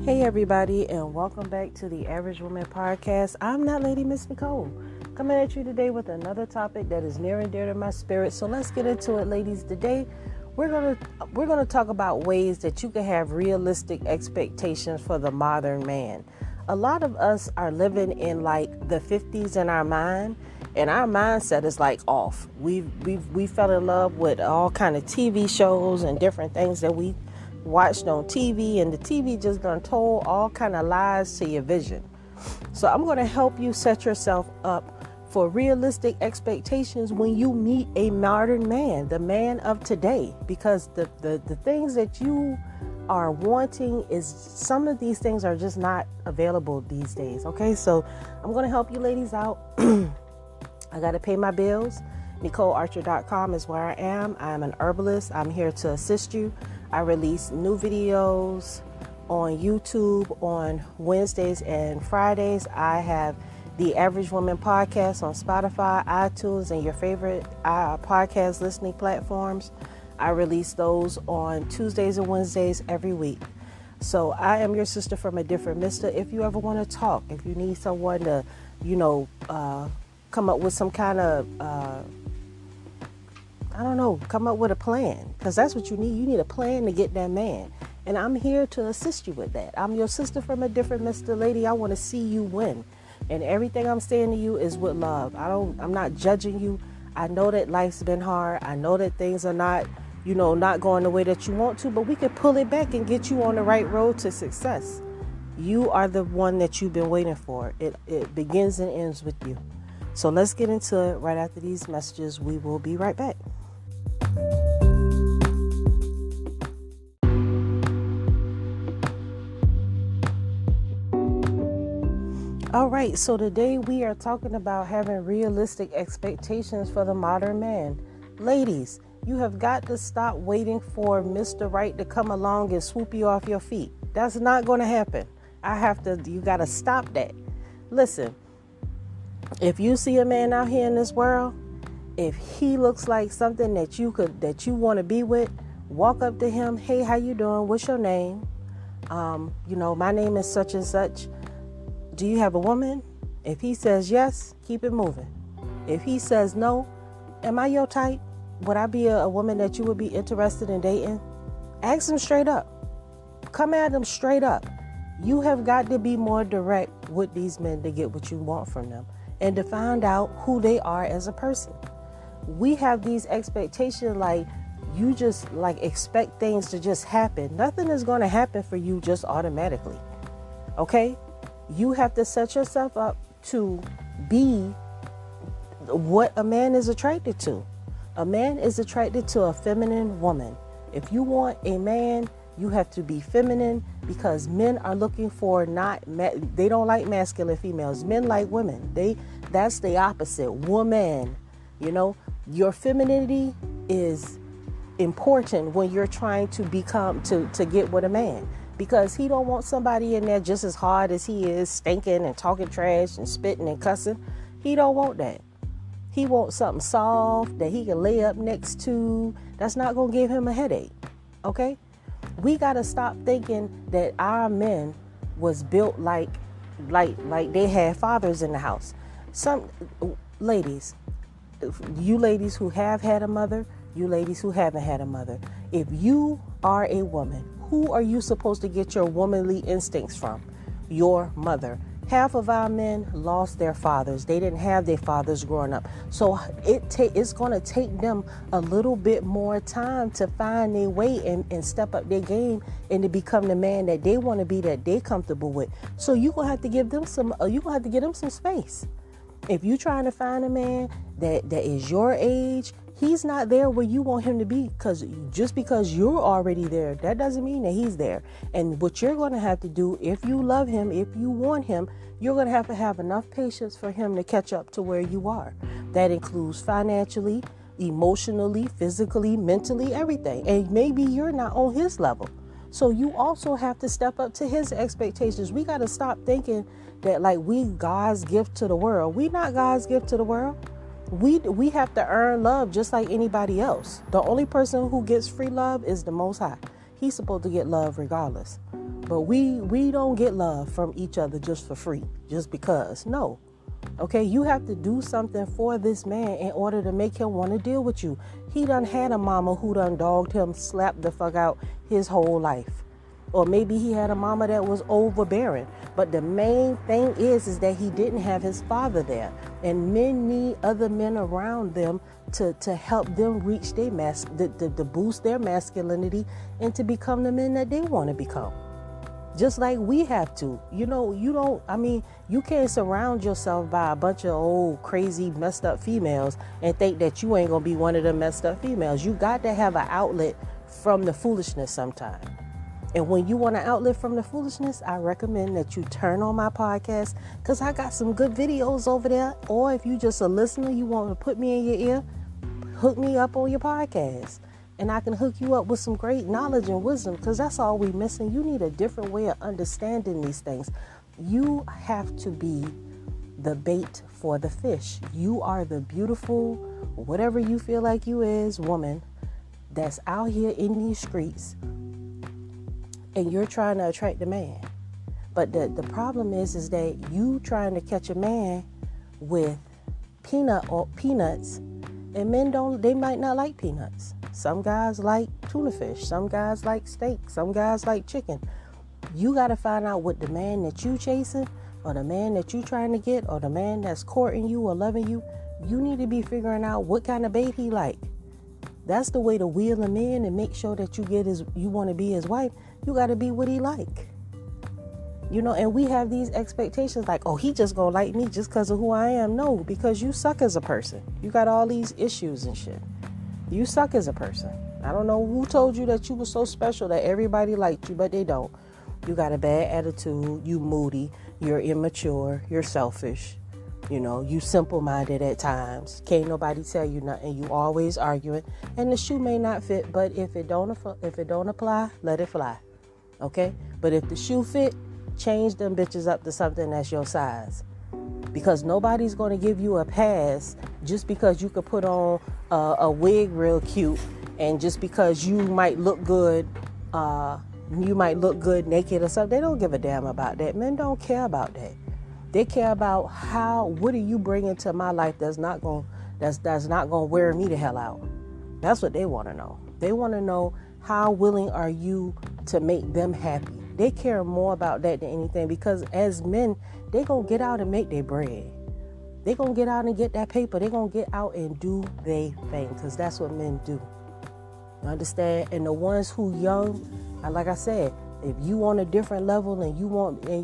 Hey everybody, and welcome back to the Average Woman Podcast. I'm not Lady Miss Nicole, coming at you today with another topic that is near and dear to my spirit. So let's get into it, ladies. Today we're gonna talk about ways that you can have realistic expectations for the modern man. A lot of us are living in like the 50s in our mind, and our mindset is like off. We fell in love with all kind of TV shows and different things that we watched on TV, and the TV just done told all kind of lies to your vision. So I'm going to help you set yourself up for realistic expectations when you meet a modern man, the man of today, because the things that you are wanting is, some of these things are just not available these days. Okay, so I'm going to help you ladies out. I got to pay my bills. NicoleArcher.com is where I am. I'm an herbalist. I'm here to assist you. I release new videos on YouTube on Wednesdays and Fridays. I have the Average Woman Podcast on Spotify, iTunes, and your favorite podcast listening platforms. I release those on Tuesdays and Wednesdays every week. So I am your sister from a different mister. If you ever want to talk, if you need someone to, come up with some kind of come up with a plan, because that's what you need. You need a plan to get that man. And I'm here to assist you with that. I'm your sister from a different mister. Lady, I want to see you win. And everything I'm saying to you is with love. I'm not judging you. I know that life's been hard. I know that things are not going the way that you want to, but we can pull it back and get you on the right road to success. You are the one that you've been waiting for. It begins and ends with you. So let's get into it right after these messages. We will be right back. All right, so today we are talking about having realistic expectations for the modern man. Ladies, you have got to stop waiting for Mr. Right to come along and swoop you off your feet. That's not going to happen. You got to stop that. Listen, if you see a man out here in this world, if he looks like something that you want to be with, walk up to him. Hey, how you doing? What's your name? My name is such and such. Do you have a woman? If he says yes, keep it moving. If he says no, am I your type? Would I be a woman that you would be interested in dating? Ask him straight up. Come at him straight up. You have got to be more direct with these men to get what you want from them and to find out who they are as a person. We have these expectations, like you just like expect things to just happen. Nothing is going to happen for you just automatically. Okay? You have to set yourself up to be what a man is attracted to. A man is attracted to a feminine woman. If you want a man, you have to be feminine, because men are looking for they don't like masculine females. Men like women. That's the opposite. Woman. Your femininity is important when you're trying to become to get with a man, because he don't want somebody in there just as hard as he is, stinking and talking trash and spitting and cussing. He don't want that. He wants something soft that he can lay up next to. That's not going to give him a headache. Okay? We got to stop thinking that our men was built like they had fathers in the house. Some ladies, you ladies who have had a mother, you ladies who haven't had a mother, if you are a woman, who are you supposed to get your womanly instincts from? Your mother. Half of our men lost their fathers. They didn't have their fathers growing up. So it's going to take them a little bit more time to find their way and step up their game and to become the man that they want to be, that they're comfortable with. So you're going to have to give them some space. If you're trying to find a man that is your age, he's not there where you want him to be, just because you're already there, that doesn't mean that he's there. And what you're going to have to do, if you love him, if you want him, you're going to have enough patience for him to catch up to where you are. That includes financially, emotionally, physically, mentally, everything. And maybe you're not on his level. So you also have to step up to his expectations. We got to stop thinking that like we God's gift to the world. We not God's gift to the world. We have to earn love just like anybody else. The only person who gets free love is the Most High. He's supposed to get love regardless. But we don't get love from each other just for free, just because. No. Okay, you have to do something for this man in order to make him want to deal with you. He done had a mama who done dogged him, slapped the fuck out his whole life. Or maybe he had a mama that was overbearing. But the main thing is that he didn't have his father there. And men need other men around them to help them reach their to boost their masculinity and to become the men that they want to become. Just like we have to. You can't surround yourself by a bunch of old, crazy, messed up females and think that you ain't going to be one of them messed up females. You got to have an outlet from the foolishness sometime. And when you want an outlet from the foolishness, I recommend that you turn on my podcast, because I got some good videos over there. Or if you just a listener, you want to put me in your ear, hook me up on your podcast. And I can hook you up with some great knowledge and wisdom, because that's all we're missing. You need a different way of understanding these things. You have to be the bait for the fish. You are the beautiful, whatever you feel like you is, woman that's out here in these streets, and you're trying to attract a man. But the problem is that you trying to catch a man with peanuts, and men they might not like peanuts. Some guys like tuna fish. Some guys like steak. Some guys like chicken. You got to find out what the man that you chasing, or the man that you trying to get, or the man that's courting you or loving you, you need to be figuring out what kind of bait he like. That's the way to wheel him in and make sure that you want to be his wife. You got to be what he like. And we have these expectations like, oh, he just gonna like me just because of who I am. No, because you suck as a person. You got all these issues and shit. You suck as a person. I don't know who told you that you were so special that everybody liked you, but they don't. You got a bad attitude. You moody. You're immature. You're selfish. You simple-minded at times. Can't nobody tell you nothing. You always arguing. And the shoe may not fit, but if it don't apply, let it fly. Okay? But if the shoe fit, change them bitches up to something that's your size. Because nobody's going to give you a pass just because you could put on a wig real cute, and just because you might look good naked or something. They don't give a damn about that. Men don't care about that. They care about what are you bringing to my life that's not going to wear me the hell out. That's what they want to know. They want to know, how willing are you to make them happy? They care more about that than anything, because as men, they going to get out and make their bread. They going to get out and get that paper. They going to get out and do their thing, because that's what men do. You understand? And the ones who young, like I said, if you on a different level and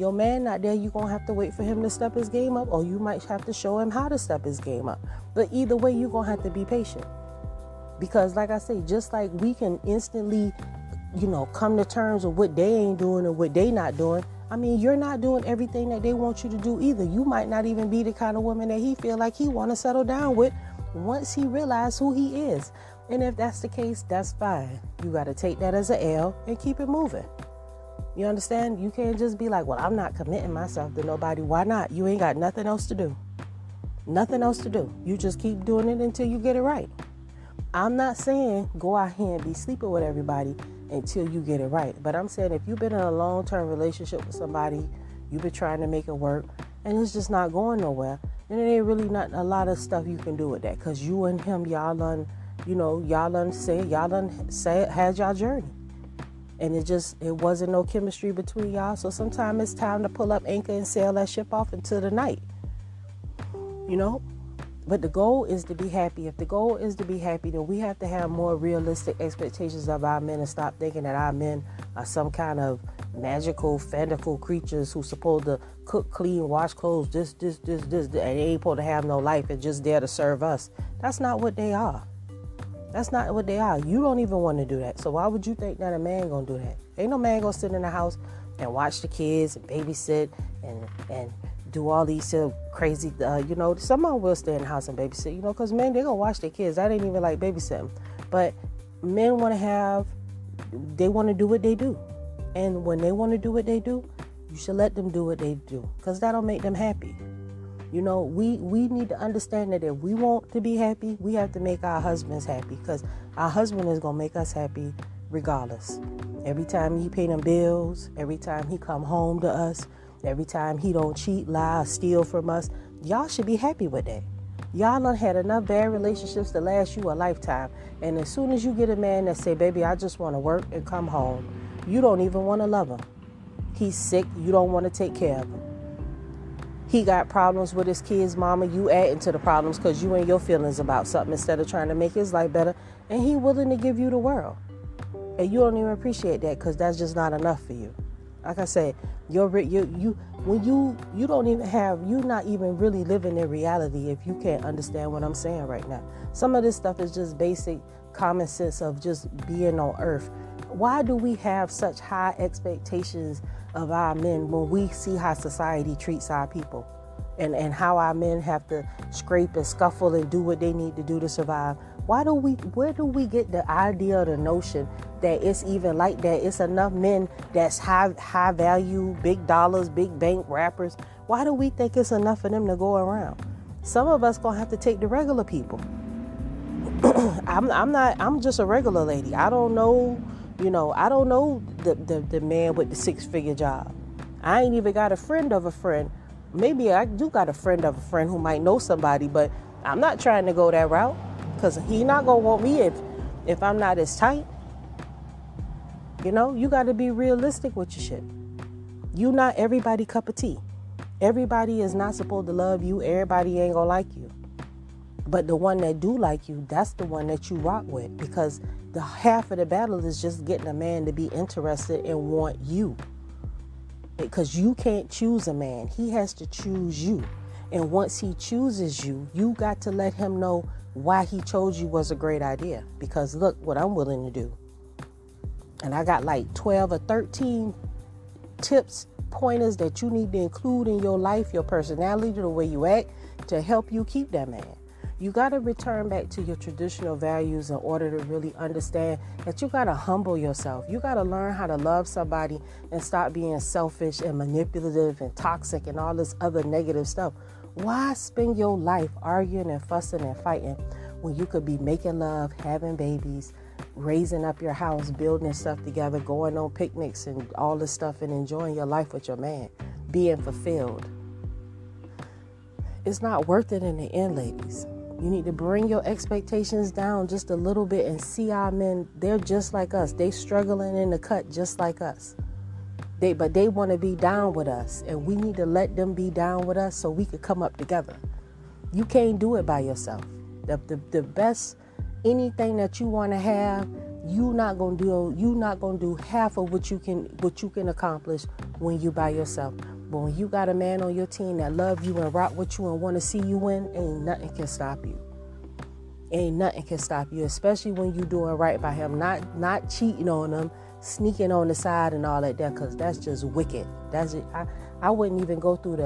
your man not there, you're going to have to wait for him to step his game up, or you might have to show him how to step his game up. But either way, you're going to have to be patient. Because like I say, just like we can instantly, come to terms with what they ain't doing and what they not doing. I mean, you're not doing everything that they want you to do either. You might not even be the kind of woman that he feel like he want to settle down with once he realize who he is. And if that's the case, that's fine. You got to take that as an L and keep it moving. You understand? You can't just be like, well, I'm not committing myself to nobody. Why not? You ain't got nothing else to do. Nothing else to do. You just keep doing it until you get it right. I'm not saying go out here and be sleeping with everybody until you get it right. But I'm saying if you've been in a long-term relationship with somebody, you've been trying to make it work, and it's just not going nowhere, then it ain't really not a lot of stuff you can do with that. Because you and him, y'all done had y'all journey. And it wasn't no chemistry between y'all. So sometimes it's time to pull up anchor and sail that ship off into the night. But the goal is to be happy. If the goal is to be happy, then we have to have more realistic expectations of our men and stop thinking that our men are some kind of magical, fanatical creatures who's supposed to cook, clean, wash clothes, this, and they ain't supposed to have no life and just there to serve us. That's not what they are. That's not what they are. You don't even want to do that. So why would you think that a man gonna do that? Ain't no man gonna sit in the house and watch the kids and babysit and do all these crazy, some of them will stay in the house and babysit, because men, they gonna watch their kids. That ain't even like babysitting. But men they want to do what they do. And when they want to do what they do, you should let them do what they do, because that'll make them happy. We need to understand that if we want to be happy, we have to make our husbands happy, because our husband is going to make us happy regardless. Every time he pay them bills, every time he come home to us, every time he don't cheat, lie, or steal from us, y'all should be happy with that. Y'all done had enough bad relationships to last you a lifetime. And as soon as you get a man that say, baby, I just want to work and come home, you don't even want to love him. He's sick, you don't want to take care of him. He got problems with his kids' mama, you adding to the problems because you in your feelings about something instead of trying to make his life better. And he willing to give you the world. And you don't even appreciate that because that's just not enough for you. Like I said, you're not even really living in reality if you can't understand what I'm saying right now. Some of this stuff is just basic common sense of just being on earth. Why do we have such high expectations of our men when we see how society treats our people and how our men have to scrape and scuffle and do what they need to do to survive? Where do we get the idea or the notion that it's even like that? It's enough men that's high value, big dollars, big bank rappers. Why do we think it's enough for them to go around? Some of us gonna have to take the regular people. I'm just a regular lady. I don't know, the man with the 6-figure job. I ain't even got a friend of a friend. Maybe I do got a friend of a friend who might know somebody, but I'm not trying to go that route. Because he not going to want me if I'm not as tight. You got to be realistic with your shit. You not everybody cup of tea. Everybody is not supposed to love you. Everybody ain't going to like you. But the one that do like you, that's the one that you rock with. Because the half of the battle is just getting a man to be interested and want you. Because you can't choose a man. He has to choose you. And once he chooses you, you got to let him know why he chose you was a great idea. Because look what I'm willing to do. And I got like 12 or 13 tips, pointers that you need to include in your life, your personality, the way you act, to help you keep that man. You got to return back to your traditional values in order to really understand that you got to humble yourself. You got to learn how to love somebody and stop being selfish and manipulative and toxic and all this other negative stuff. Why spend your life arguing and fussing and fighting when you could be making love, having babies, raising up your house, building stuff together, going on picnics and all this stuff and enjoying your life with your man, being fulfilled? It's not worth it in the end, ladies. You need to bring your expectations down just a little bit and see our men. They're just like us. They struggling in the cut just like us. But they want to be down with us, and we need to let them be down with us so we could come up together. You can't do it by yourself. The best anything that you want to have, you're not gonna do half of what you can accomplish when you by yourself. But when you got a man on your team that love you and rock with you and want to see you win, ain't nothing can stop you. Ain't nothing can stop you, especially when you doing right by him, not cheating on him, sneaking on the side and all like that, because that's just wicked. That's it. I wouldn't even go through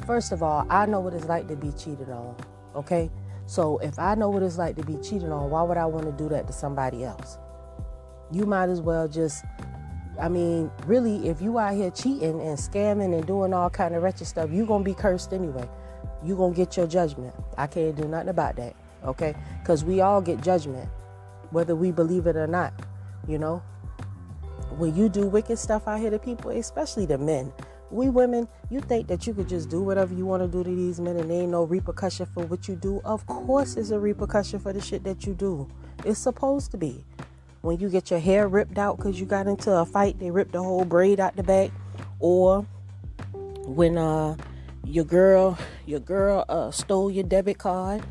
first of all, I know what it's like to be cheated on. Okay? So if I know what it's like to be cheated on, why would I want to do that to somebody else? You might as well really, if you out here cheating and scamming and doing all kind of wretched stuff, you're going to be cursed anyway. You're going to get your judgment. I can't do nothing about that. Okay? Because we all get judgment, whether we believe it or not. When you do wicked stuff out here to people, especially the men, we women, you think that you could just do whatever you want to do to these men and there ain't no repercussion for what you do. Of course there's a repercussion for the shit that you do. It's supposed to be. When you get your hair ripped out because you got into a fight, they ripped the whole braid out the back. Or when your girl stole your debit card.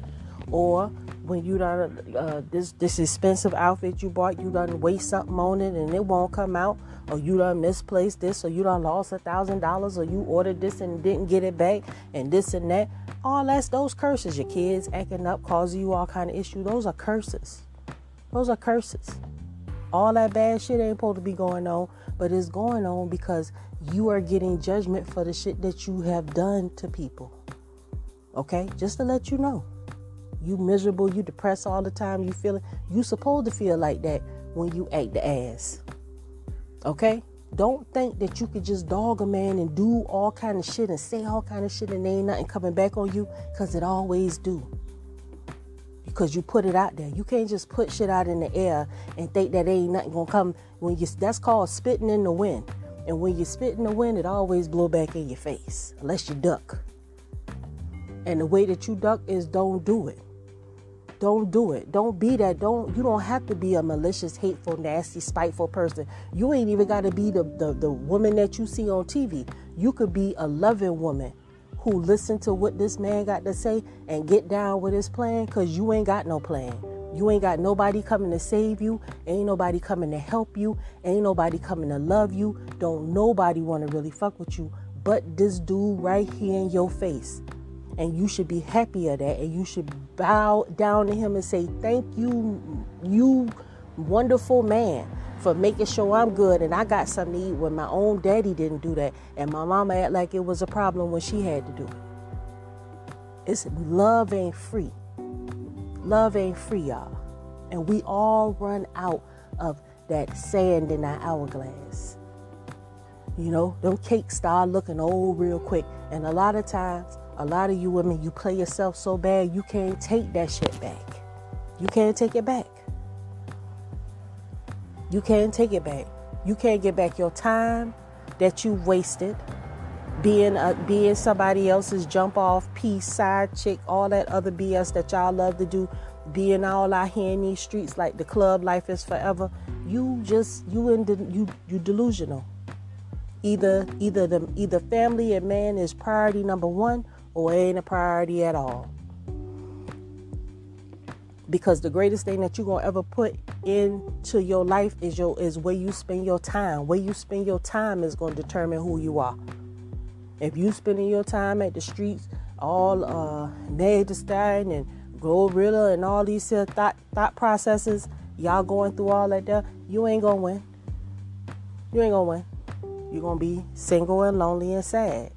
Or when you done this expensive outfit you bought, you done waste something on it and it won't come out. Or you done misplaced this, or you done lost $1,000, or you ordered this and didn't get it back, and this and that. All those curses. Your kids acting up, causing you all kind of issues. Those are curses. Those are curses. All that bad shit ain't supposed to be going on, but it's going on because you are getting judgment for the shit that you have done to people. Okay? Just to let you know. You miserable, you depressed all the time, you supposed to feel like that when you act the ass. Okay? Don't think that you could just dog a man and do all kind of shit and say all kind of shit and there ain't nothing coming back on you, because it always do. You because you put it out there. You can't just put shit out in the air and think that ain't nothing gonna come. That's called spitting in the wind. And when you spit in the wind, it always blow back in your face, unless you duck. And the way that you duck is don't do it. Don't do it. Don't be that. You don't have to be a malicious, hateful, nasty, spiteful person. You ain't even got to be the woman that you see on TV. You could be a loving woman who listen to what this man got to say and get down with his plan, because you ain't got no plan. You ain't got nobody coming to save you. Ain't nobody coming to help you. Ain't nobody coming to love you. Don't nobody want to really fuck with you but this dude right here in your face. And you should be happy of that. And you should bow down to him and say, thank you, you wonderful man, for making sure I'm good and I got something to eat when my own daddy didn't do that. And my mama act like it was a problem when she had to do it. It's love ain't free. Love ain't free, y'all. And we all run out of that sand in our hourglass. You know, them cakes start looking old real quick. And a lot of times, a lot of you women, you play yourself so bad, you can't take that shit back. You can't take it back. You can't take it back. You can't get back your time that you wasted being somebody else's jump off piece, side chick, all that other BS that y'all love to do, being all out here in these streets like the club life is forever. You delusional. Either family and man is priority number one, or it ain't a priority at all. Because the greatest thing that you're gonna ever put into your life is where you spend your time. Where you spend your time is gonna determine who you are. If you spending your time at the streets, all Meg Thee Stallion and Glorilla and all these thought processes, y'all going through all that there, you ain't gonna win. You ain't gonna win. You're gonna be single and lonely and sad.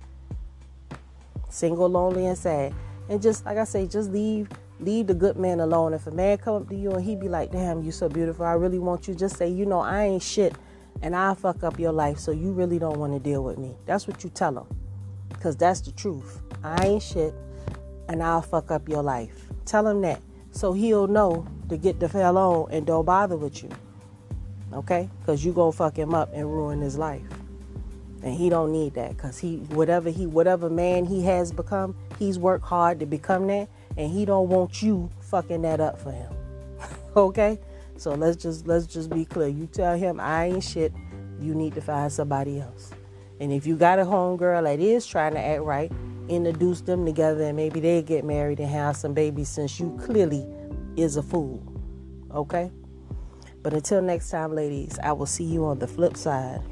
Single, lonely, and sad. And just like I say, just leave the good man alone. If a man come up to you and he be like, damn, you so beautiful, I really want you, just say, you know, I ain't shit and I'll fuck up your life, so you really don't want to deal with me. That's what you tell him. Because that's the truth. I ain't shit and I'll fuck up your life. Tell him that, so he'll know to get the hell on and don't bother with you. Okay? Because you gonna fuck him up and ruin his life. And he don't need that, because whatever man he has become, he's worked hard to become that, and he don't want you fucking that up for him. Okay? So let's just be clear. You tell him I ain't shit, you need to find somebody else. And if you got a homegirl that is trying to act right, introduce them together and maybe they get married and have some babies, since you clearly is a fool. Okay? But until next time, ladies, I will see you on the flip side.